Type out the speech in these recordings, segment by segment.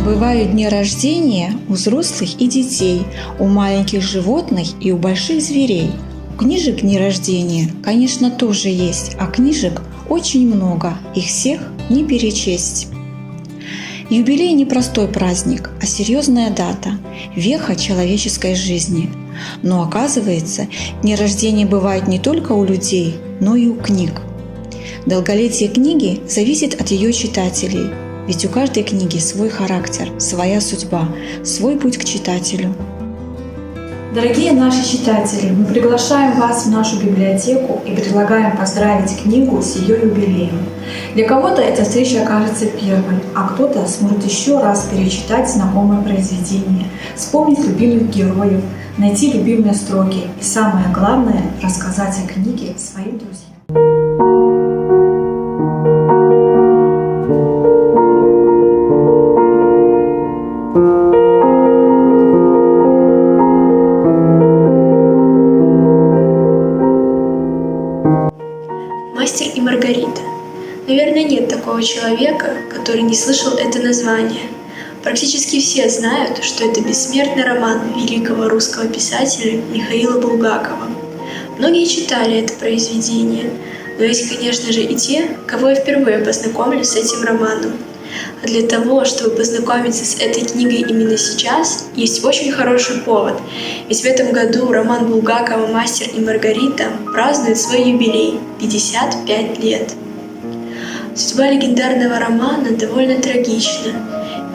Бывают дни рождения у взрослых и детей, у маленьких животных и у больших зверей. У книжек дни рождения, конечно, тоже есть, а книжек очень много, их всех не перечесть. Юбилей не простой праздник, а серьезная дата, веха человеческой жизни. Но оказывается, дни рождения бывают не только у людей, но и у книг. Долголетие книги зависит от ее читателей, ведь у каждой книги свой характер, своя судьба, свой путь к читателю. Дорогие наши читатели, мы приглашаем вас в нашу библиотеку и предлагаем поздравить книгу с ее юбилеем. Для кого-то эта встреча окажется первой, а кто-то сможет еще раз перечитать знакомое произведение, вспомнить любимых героев, найти любимые строки и, самое главное, рассказать о книге своим друзьям. «Мастер и Маргарита». Наверное, нет такого человека, который не слышал это название. Практически все знают, что это бессмертный роман великого русского писателя Михаила Булгакова. Многие читали это произведение, но есть, конечно же, и те, кого я впервые познакомлю с этим романом. А для того, чтобы познакомиться с этой книгой именно сейчас, есть очень хороший повод. Ведь в этом году роман Булгакова «Мастер и Маргарита» празднует свой юбилей – 55 лет. Судьба легендарного романа довольно трагична.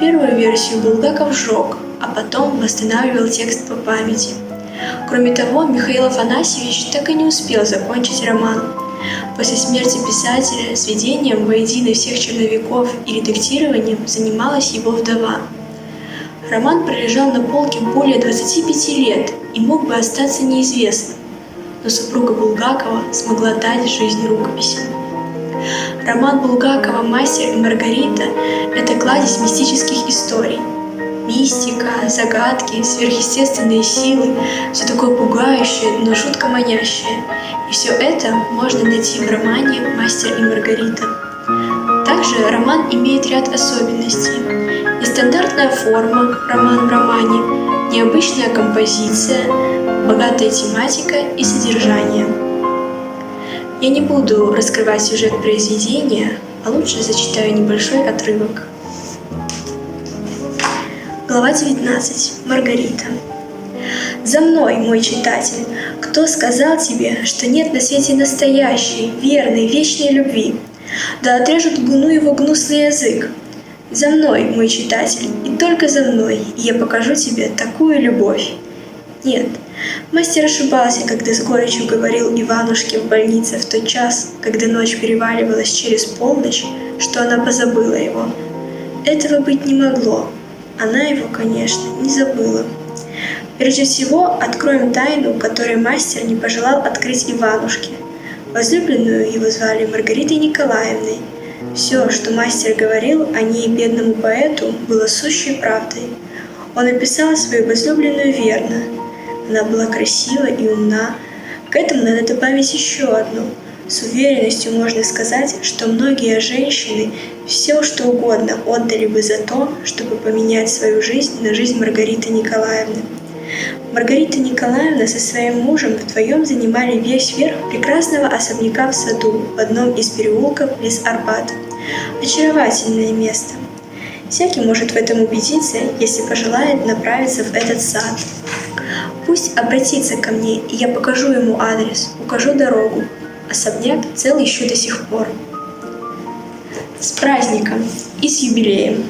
Первую версию Булгаков сжег, а потом восстанавливал текст по памяти. Кроме того, Михаил Афанасьевич так и не успел закончить роман. После смерти писателя сведением воедино всех черновиков и редактированием занималась его вдова. Роман пролежал на полке более 25 лет и мог бы остаться неизвестным, но супруга Булгакова смогла дать жизнь рукописям. Роман Булгакова «Мастер и Маргарита» – это кладезь мистических историй. Мистика, загадки, сверхъестественные силы – все такое пугающее, но жутко манящее. И все это можно найти в романе «Мастер и Маргарита». Также роман имеет ряд особенностей. Нестандартная форма роман в романе, необычная композиция, богатая тематика и содержание. Я не буду раскрывать сюжет произведения, а лучше зачитаю небольшой отрывок. Глава 19. Маргарита. «За мной, мой читатель, кто сказал тебе, что нет на свете настоящей, верной, вечной любви? Да отрежут луну его гнусный язык. За мной, мой читатель, и только за мной, и я покажу тебе такую любовь». Нет, мастер ошибался, когда с горечью говорил Иванушке в больнице в тот час, когда ночь переваливалась через полночь, что она позабыла его. Этого быть не могло. Она его, конечно, не забыла. Прежде всего, откроем тайну, которую мастер не пожелал открыть Иванушке. Возлюбленную его звали Маргаритой Николаевной. Все, что мастер говорил о ней бедному поэту, было сущей правдой. Он описал свою возлюбленную верно. Она была красива и умна. К этому надо добавить еще одну. С уверенностью можно сказать, что многие женщины все что угодно отдали бы за то, чтобы поменять свою жизнь на жизнь Маргариты Николаевны. Маргарита Николаевна со своим мужем вдвоем занимали весь верх прекрасного особняка в саду в одном из переулков близ Арбата. Очаровательное место. Всякий может в этом убедиться, если пожелает направиться в этот сад. Пусть обратится ко мне, и я покажу ему адрес, укажу дорогу. Особняк цел еще до сих пор. С праздником и с юбилеем!